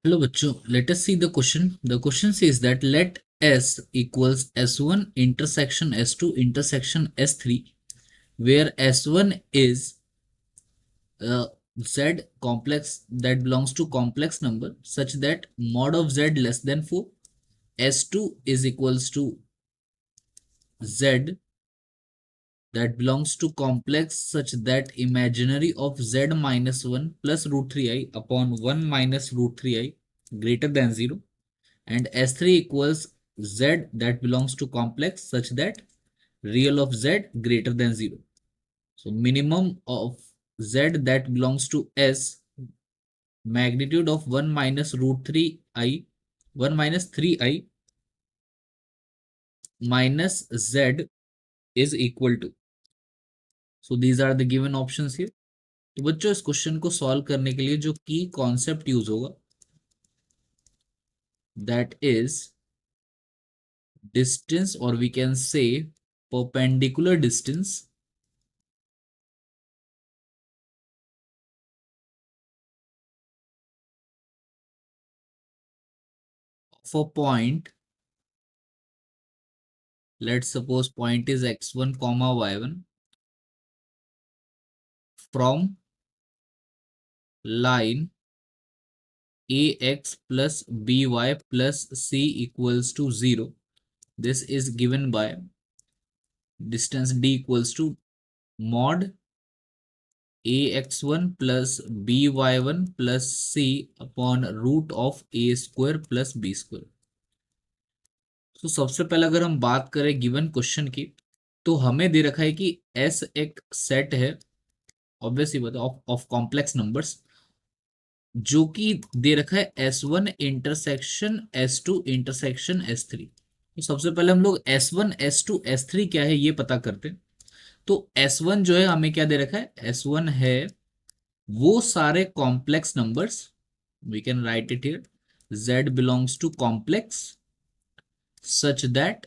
Hello bachcho, let us see the question. The question says that let S equals S1 intersection S2 intersection S3, where S1 is Z complex that belongs to complex number such that mod of Z less than 4, S2 is equals to Z that belongs to complex such that imaginary of Z minus 1 plus root 3i upon 1 minus root 3i greater than 0, and S3 equals Z that belongs to complex such that real of Z greater than 0. So minimum of Z that belongs to S, magnitude of 1 minus root 3i, 1 minus 3i minus Z is equal to. So these are the given options here. तो बच्चों इस question को solve करने के लिए जो की concept use होगा that is distance, or we can say perpendicular distance of a point. Let's suppose point is x1 comma y1 from line ax plus by plus c equals to 0. This is given by distance d equals to mod ax1 plus by1 plus c upon root of a square plus b square. तो सबसे पहले अगर हम बात करें given question की, तो हमें दे रखा है कि एस एक सेट है ऑब्वियसली बता ऑफ कॉम्प्लेक्स नंबर्स, जो कि दे रखा है S1 intersection S2 intersection S3। तो सबसे पहले हम लोग S1 S2 S3 क्या है ये पता करते हैं। तो S1 जो है हमें क्या दे रखा है, S1 है वो सारे complex numbers, we can write it here, Z belongs to complex such that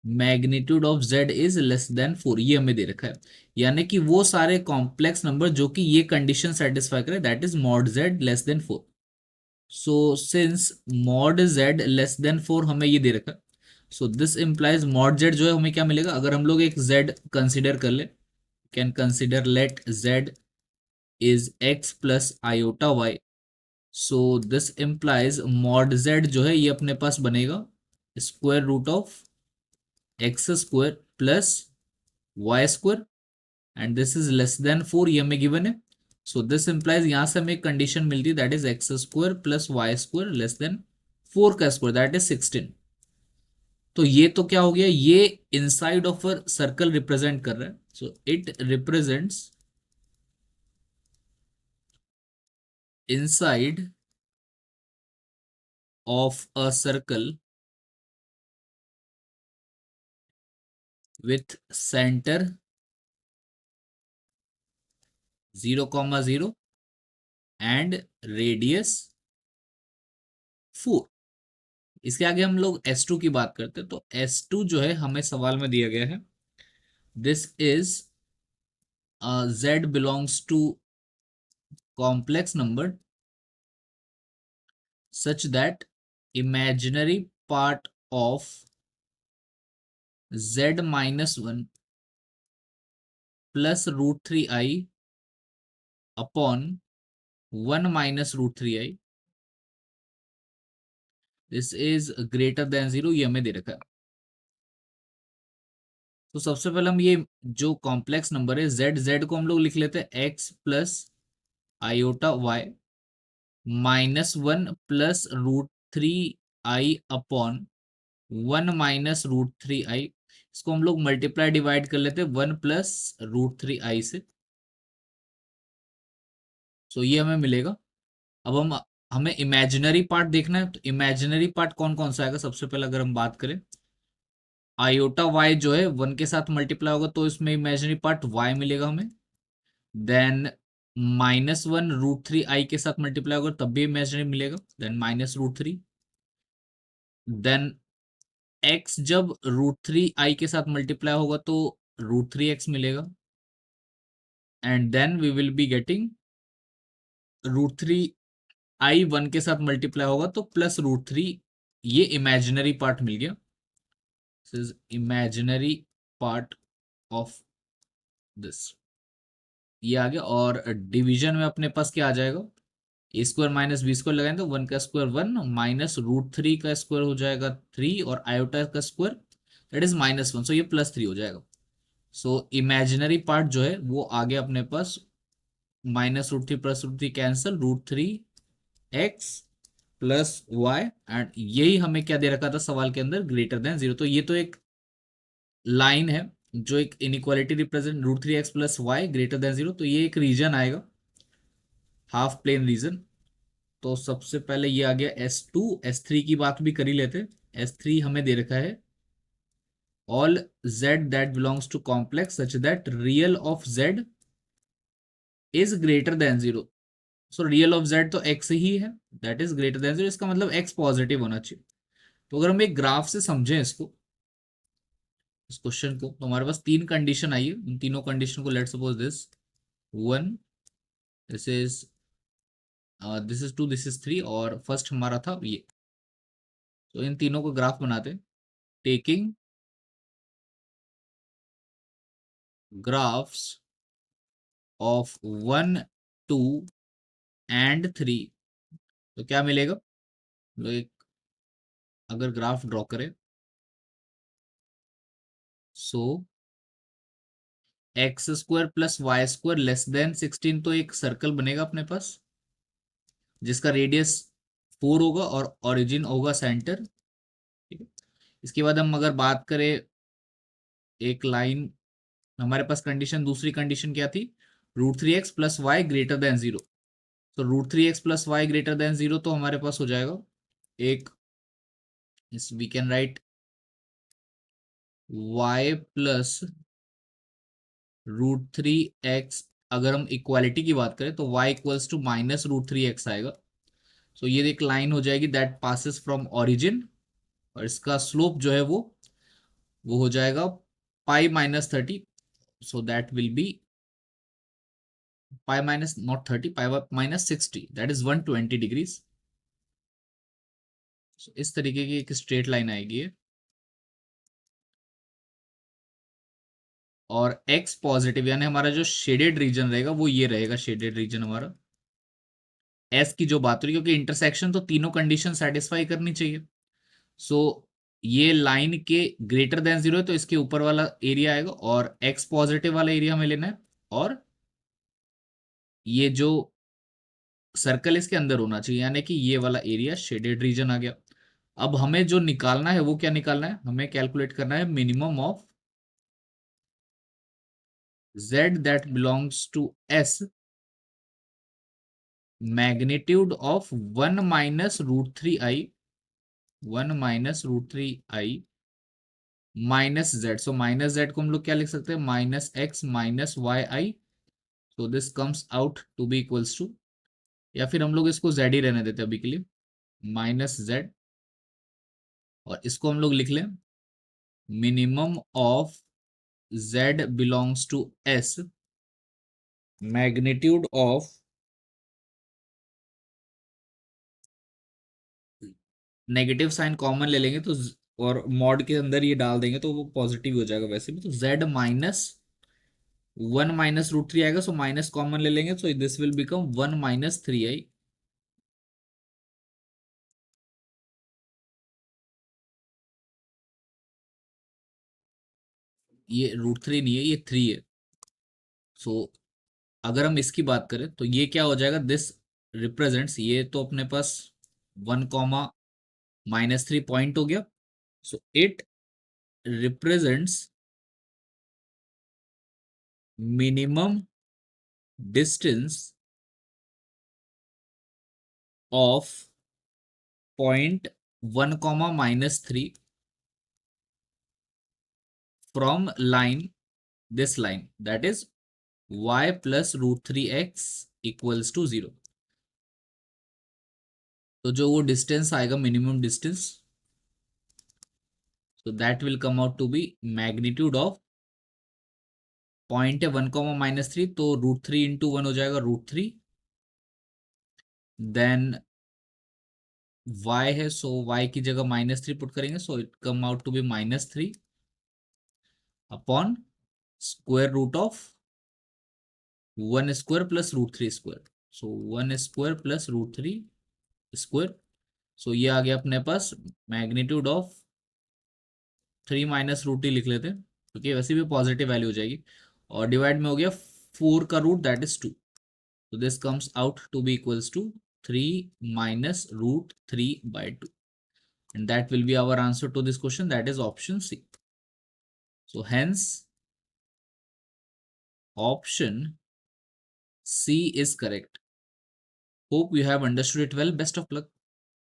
magnitude of Z is less than 4, ये हमें दे रखा है। यानी कि वो सारे कॉम्प्लेक्स नंबर जो कि ये कंडीशन सेटिस्फाई करे, that is mod Z less than 4। So since mod Z less than 4 हमें ये दे रखा है, सो दिस इंप्लाइज मॉड Z जो है हमें क्या मिलेगा, अगर हम लोग एक Z कंसिडर कर ले, can consider let Z is x plus iota y, so this implies mod Z जो है ये अपने पास बनेगा square root of x square plus y square, and this is less than 4, ये हमें गिवन है। सो दिस इंप्लाइज यहां से हमें एक कंडीशन मिलती है that is x square plus y square less than 4 का स्क्वायर दैट इज 16। तो ये तो क्या हो गया, ये inside of a circle represent कर रहा है, so it represents inside of a circle with centre 0,0 and radius 4। इसके आगे हम लोग S2 की बात करते हैं, तो S2 जो है हमें सवाल में दिया गया है, this is Z belongs to complex number such that imaginary part of Z minus 1 plus root 3i upon 1 minus root 3i, this is greater than 0, ये हमें दे रखा है। तो सबसे पहले हम ये जो कॉम्प्लेक्स नंबर है Z को हम लोग लिख लेते हैं x plus iota y minus 1 plus root 3i upon 1 minus root 3i, इसको हम लोग मल्टीप्लाई डिवाइड कर लेते हैं 1 प्लस रूट 3i से, सो ये हमें मिलेगा। अब हमें इमेजिनरी पार्ट देखना है, तो इमेजिनरी पार्ट कौन कौन सा आएगा, सबसे पहले अगर हम बात करें आयोटा वाई जो है 1 के साथ मल्टीप्लाई होगा तो इसमें इमेजिनरी पार्ट y मिलेगा हमें, देन माइनस 1 रूट 3i के साथ मल्टीप्लाई होगा तब भी इमेजिनरी मिलेगा, then minus root 3, then x जब रूट 3i के साथ मल्टीप्लाई होगा तो रूट 3x मिलेगा, and then we will be getting root 3 i 1 के साथ मल्टीप्लाई होगा तो +√3, ये इमेजिनरी पार्ट मिल गया, this is imaginary part of this, ये आ गया। और डिवीजन में अपने पास क्या आ जाएगा, A² माइनस B² लगाएंगे तो 1 का स्क्वायर 1 माइनस √3 का स्क्वायर हो जाएगा 3 और आयोटा का स्क्वायर दैट इज -1, सो ये +3 हो जाएगा। सो इमेजिनरी पार्ट जो है वो आ गया अपने पास -√3 +√3 कैंसिल, √3x + y, एंड यही हमें क्या दे रखा था सवाल के अंदर, >0। तो ये तो एक लाइन है जो एक इनइक्वालिटी रिप्रेजेंट, √3x + y >0, तो ये एक रीजन आएगा, हाफ प्लेन रीजन। तो सबसे पहले ये आ गया S2, S3 की बात भी कर ही लेते। S3 हमें दे रखा है all z that belongs to complex such that real of z is >0। So real of z तो x ही है, दैट इज >0, इसका मतलब x पॉजिटिव होना चाहिए। तो अगर हम एक ग्राफ से समझें इसको, इस क्वेश्चन को, तो हमारे पास तीन कंडीशन आई है, उन तीनों कंडीशन को let suppose this 1, this is 2, this is 3, और फर्स्ट हमारा था ये। तो इन तीनों को ग्राफ बनाते, टेकिंग ग्राफ्स ऑफ 1, 2 एंड 3, तो क्या मिलेगा, तो एक अगर ग्राफ ड्रॉ करें, सो x² + y² <16, तो एक सर्कल बनेगा अपने पास जिसका रेडियस 4 होगा और ओरिजिन होगा सेंटर, ठीक है। इसके बाद हम अगर बात करें एक लाइन, हमारे पास कंडीशन, दूसरी कंडीशन क्या थी, √3x + y >0। तो √3x + y >0 तो हमारे पास हो जाएगा एक, इस we can right y + √3x, अगर हम इक्वालिटी की बात करें तो y = -√3x आएगा। सो ये एक लाइन हो जाएगी दैट पासिस फ्रॉम ओरिजिन, और इसका स्लोप जो है वो हो जाएगा π-30, so that will be π minus not 30, π-60, that is 120 degrees. इस तरीके की एक स्ट्रेट लाइन आएगी ये, और x पॉजिटिव यानी हमारा जो शेडेड रीजन रहेगा वो ये रहेगा, शेडेड रीजन हमारा s की जो बात हो रही है, क्योंकि इंटरसेक्शन तो तीनों कंडीशन सेटिस्फाई करनी चाहिए। सो ये लाइन के >0 है तो इसके ऊपर वाला एरिया आएगा, और x पॉजिटिव वाला एरिया हमें लेना है, और ये जो सर्कल इसके अंदर होना चाहिए, यानी कि ये वाला एरिया शेडेड रीजन आ गया। अब हमें जो निकालना है वो क्या निकालना है, हमें कैलकुलेट करना है minimum of z that belongs to s magnitude of 1 - √3i, 1 - √3i -z। So -z को हम लोग क्या लिख सकते हैं, -x -yi, so this comes out to be equals to, या फिर हम लोग इसको z ही रहने देते हैं अभी के लिए, -z, और इसको हम लोग लिख लें minimum of z belongs to s magnitude of, negative sign common ले लेंगे तो और मॉड के अंदर ये डाल देंगे तो वो पॉजिटिव हो जाएगा वैसे भी, तो z -1 - √3 आएगा, सो माइनस कॉमन ले लेंगे, so this will become 1 - 3i। ये √3 नहीं है, ये 3 है। सो अगर हम इसकी बात करें तो ये क्या हो जाएगा, दिस रिप्रेजेंट्स, ये तो अपने पास 1, -3 पॉइंट हो गया, so it represents minimum distance of point 1, -3 from line, this line, that is y + √3x = 0। तो जो वो डिस्टेंस आएगा minimum distance, so that will come out to be magnitude of point है 1, -3, तो √3 × 1 हो जाएगा √3, देन y है, सो y की जगह -3 पुट करेंगे, so it come out to be -3 upon square root of 1 square plus √3 square, so 1 square plus √3 square. So ये आ गया अपने पास मैग्नीट्यूड ऑफ 3 माइनस √3 लिख लेते हैं क्योंकि वैसे भी पॉजिटिव वैल्यू हो जाएगी, और डिवाइड में हो गया 4 का root that is 2, so this comes out to be equals to 3 minus √3/2, and that will be our answer to this question, that is option C. So hence option C is correct. Hope you have understood it well. Best of luck.